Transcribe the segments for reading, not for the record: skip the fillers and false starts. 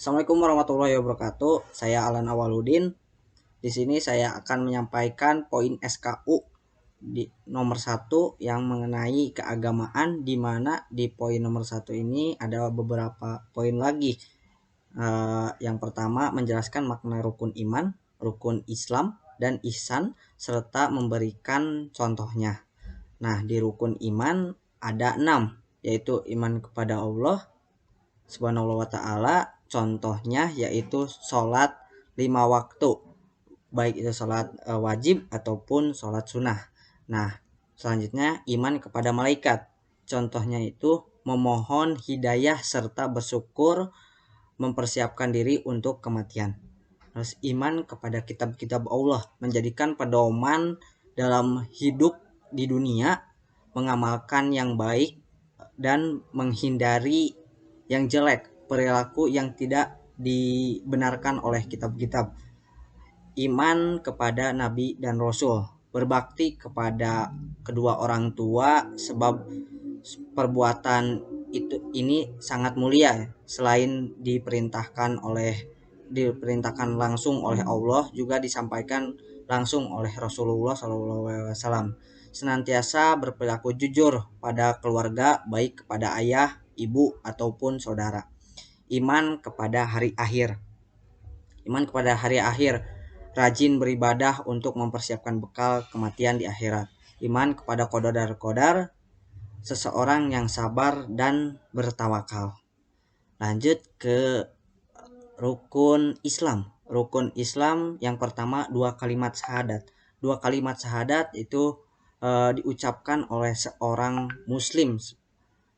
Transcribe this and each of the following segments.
Assalamualaikum warahmatullahi wabarakatuh. Saya Alan Awaludin. Di sini saya akan menyampaikan poin SKU di nomor 1 yang mengenai keagamaan, di mana di poin nomor 1 ini ada beberapa poin lagi. Yang pertama menjelaskan makna rukun iman, rukun Islam, dan ihsan serta memberikan contohnya. Nah, di rukun iman ada 6, yaitu iman kepada Allah Subhanahu wa ta'ala. Contohnya yaitu sholat 5 waktu, baik itu sholat wajib ataupun sholat sunnah. Nah, selanjutnya iman kepada malaikat. Contohnya itu memohon hidayah serta bersyukur, mempersiapkan diri untuk kematian. Terus iman kepada kitab-kitab Allah, menjadikan pedoman dalam hidup di dunia, mengamalkan yang baik dan menghindari yang jelek, perilaku yang tidak dibenarkan oleh kitab-kitab. Iman kepada nabi dan rasul, berbakti kepada kedua orang tua, sebab perbuatan ini sangat mulia. Selain diperintahkan langsung oleh Allah, juga disampaikan langsung oleh Rasulullah SAW. Senantiasa berperilaku jujur pada keluarga, baik kepada ayah, ibu, ataupun saudara. Iman kepada hari akhir. Iman kepada hari akhir, rajin beribadah untuk mempersiapkan bekal kematian di akhirat. Iman kepada qadar, seseorang yang sabar dan bertawakal. Lanjut ke rukun Islam. Rukun Islam yang pertama 2 kalimat syahadat. 2 kalimat syahadat itu diucapkan oleh seorang muslim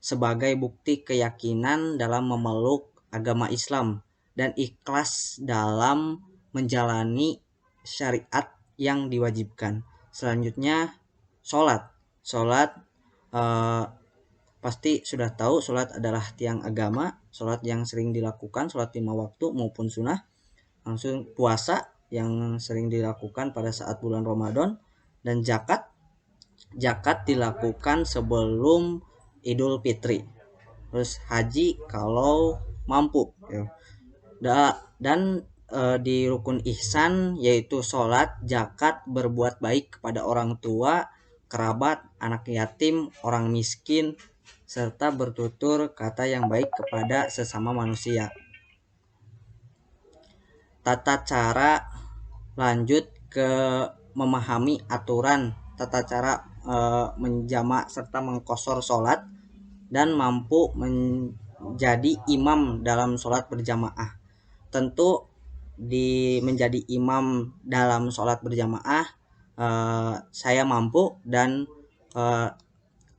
sebagai bukti keyakinan dalam memeluk agama Islam dan ikhlas dalam menjalani syariat yang diwajibkan. Selanjutnya sholat. Sholat pasti sudah tahu, sholat adalah tiang agama. Sholat yang sering dilakukan, sholat 5 waktu maupun sunnah. Langsung puasa yang sering dilakukan pada saat bulan Ramadan. Dan zakat dilakukan sebelum Idul Fitri. Terus haji kalau mampu ya. Dan di rukun ihsan yaitu sholat, zakat, berbuat baik kepada orang tua, kerabat, anak yatim, orang miskin, serta bertutur kata yang baik kepada sesama manusia. Tata cara, lanjut ke memahami aturan tata cara menjamak serta mengqashar sholat dan mampu menjadi imam dalam sholat berjamaah. Tentu di menjadi imam dalam sholat berjamaah saya mampu dan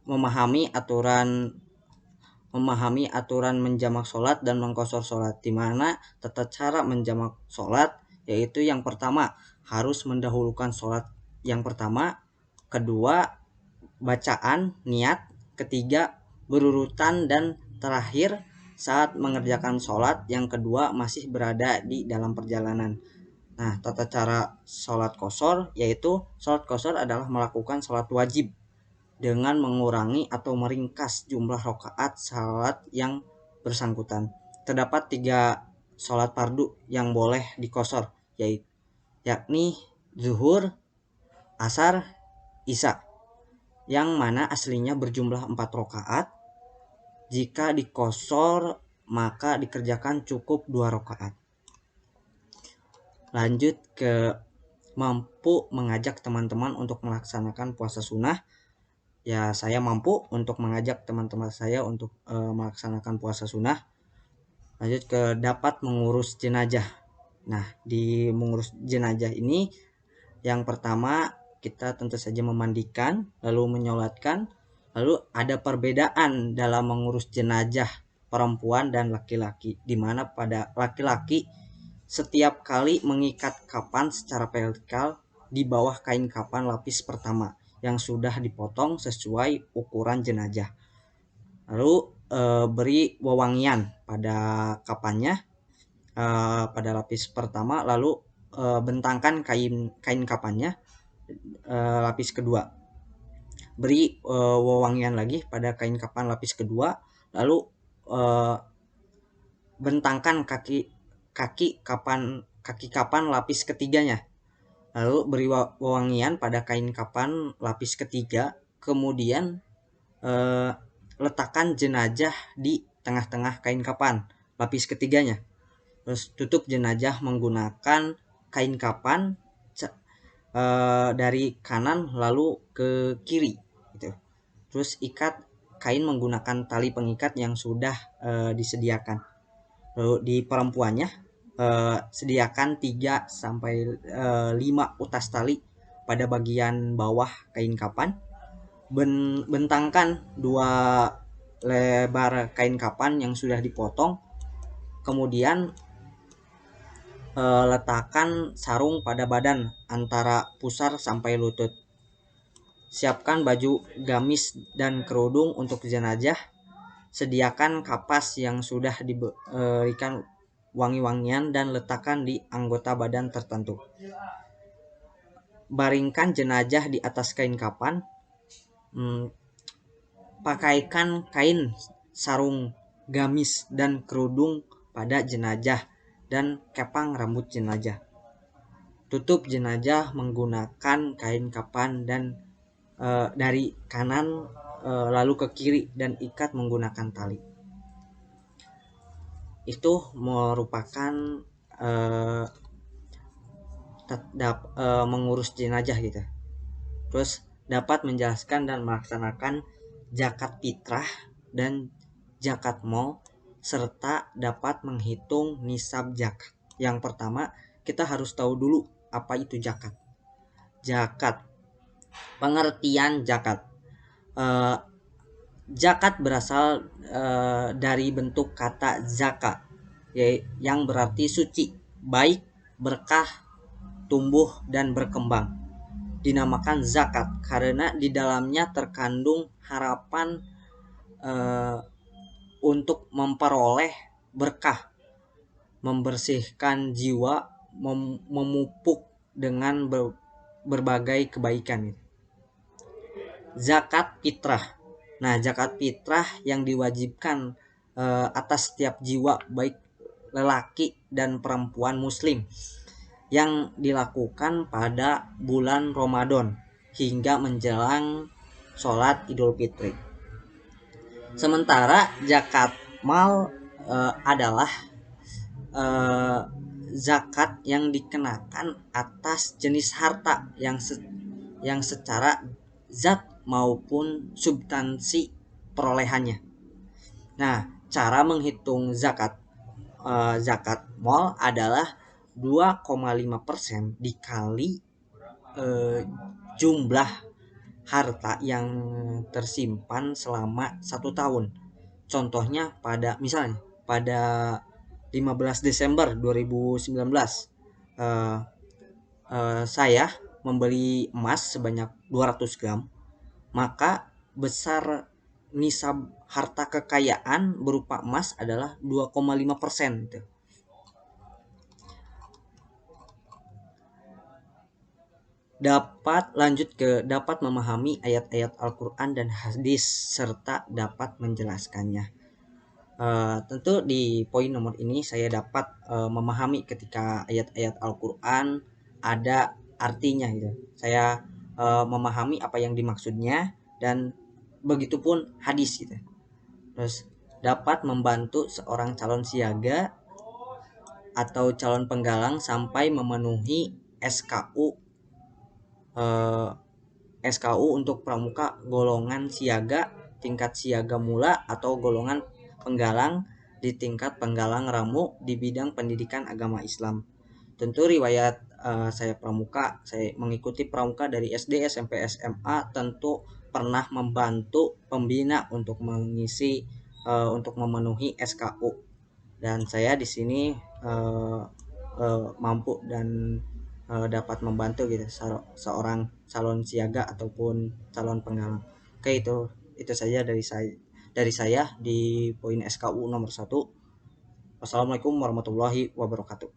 memahami aturan menjamak sholat dan mengqashar sholat, di mana tata cara menjamak sholat yaitu yang pertama harus mendahulukan sholat yang pertama, kedua bacaan niat, ketiga berurutan, dan terakhir saat mengerjakan sholat yang kedua masih berada di dalam perjalanan. Nah, tata cara sholat qashar yaitu sholat qashar adalah melakukan sholat wajib dengan mengurangi atau meringkas jumlah rakaat sholat yang bersangkutan. Terdapat 3 sholat fardu yang boleh diqashar, yakni zuhur, asar, isya, yang mana aslinya berjumlah 4 rakaat. Jika diqashar maka dikerjakan cukup 2 rakaat. Lanjut ke mampu mengajak teman-teman untuk melaksanakan puasa sunnah. Ya, saya mampu untuk mengajak teman-teman saya untuk melaksanakan puasa sunnah. Lanjut ke dapat mengurus jenazah. Nah, di mengurus jenazah ini yang pertama kita tentu saja memandikan, lalu menyolatkan. Lalu ada perbedaan dalam mengurus jenazah perempuan dan laki-laki, di mana pada laki-laki setiap kali mengikat kapan secara vertikal di bawah kain kapan lapis pertama yang sudah dipotong sesuai ukuran jenazah. Lalu beri wewangian pada kapannya pada lapis pertama, lalu bentangkan kain kapannya lapis kedua. Beri wewangian lagi pada kain kapan lapis kedua, lalu bentangkan kaki kapan lapis ketiganya. Lalu beri wewangian pada kain kapan lapis ketiga, kemudian letakkan jenazah di tengah-tengah kain kapan lapis ketiganya. Terus tutup jenazah menggunakan kain kapan dari kanan lalu ke kiri gitu. Terus ikat kain menggunakan tali pengikat yang sudah disediakan. Lalu di perempuannya sediakan 3 sampai 5 utas tali pada bagian bawah kain kapan. Bentangkan 2 lebar kain kapan yang sudah dipotong. Kemudian letakkan sarung pada badan antara pusar sampai lutut. Siapkan baju gamis dan kerudung untuk jenazah. Sediakan kapas yang sudah diberikan wangi-wangian dan letakkan di anggota badan tertentu. Baringkan jenazah di atas kain kapan. Pakaikan kain sarung gamis dan kerudung pada jenazah dan kepang rambut jenazah. Tutup jenazah menggunakan kain kapan dan dari kanan lalu ke kiri dan ikat menggunakan tali. Itu merupakan mengurus jenazah gitu. Terus dapat menjelaskan dan melaksanakan zakat fitrah dan zakat mal, serta dapat menghitung nisab zakat. Yang pertama, kita harus tahu dulu apa itu zakat. Zakat, pengertian zakat. Zakat berasal dari bentuk kata zakat yang berarti suci, baik, berkah, tumbuh dan berkembang. Dinamakan zakat karena di dalamnya terkandung harapan untuk memperoleh berkah, membersihkan jiwa, memupuk dengan berbagai kebaikan. Zakat fitrah. Nah, zakat fitrah yang diwajibkan atas setiap jiwa baik lelaki dan perempuan muslim yang dilakukan pada bulan Ramadan hingga menjelang sholat Idul Fitri. Sementara zakat mal adalah zakat yang dikenakan atas jenis harta yang secara zat maupun substansi perolehannya. Nah, cara menghitung zakat mal adalah 2,5% dikali jumlah harta yang tersimpan selama 1 tahun. Contohnya misalnya pada 15 Desember 2019 saya membeli emas sebanyak 200 gram, maka besar nisab harta kekayaan berupa emas adalah 2,5% gitu. Dapat memahami ayat-ayat Al-Quran dan hadis serta dapat menjelaskannya. Tentu di poin nomor ini saya dapat memahami ketika ayat-ayat Al-Quran ada artinya gitu. Saya memahami apa yang dimaksudnya dan begitupun hadis gitu. Terus dapat membantu seorang calon siaga atau calon penggalang sampai memenuhi SKU untuk pramuka golongan siaga tingkat siaga mula atau golongan penggalang di tingkat penggalang ramu di bidang pendidikan agama Islam. Tentu riwayat saya pramuka, saya mengikuti pramuka dari SD, SMP, SMA, tentu pernah membantu pembina untuk mengisi untuk memenuhi SKU. Dan saya di sini mampu dan dapat membantu gitu seorang calon siaga ataupun calon penggalang. Oke, itu saja dari saya di poin SKU nomor 1. Wassalamualaikum warahmatullahi wabarakatuh.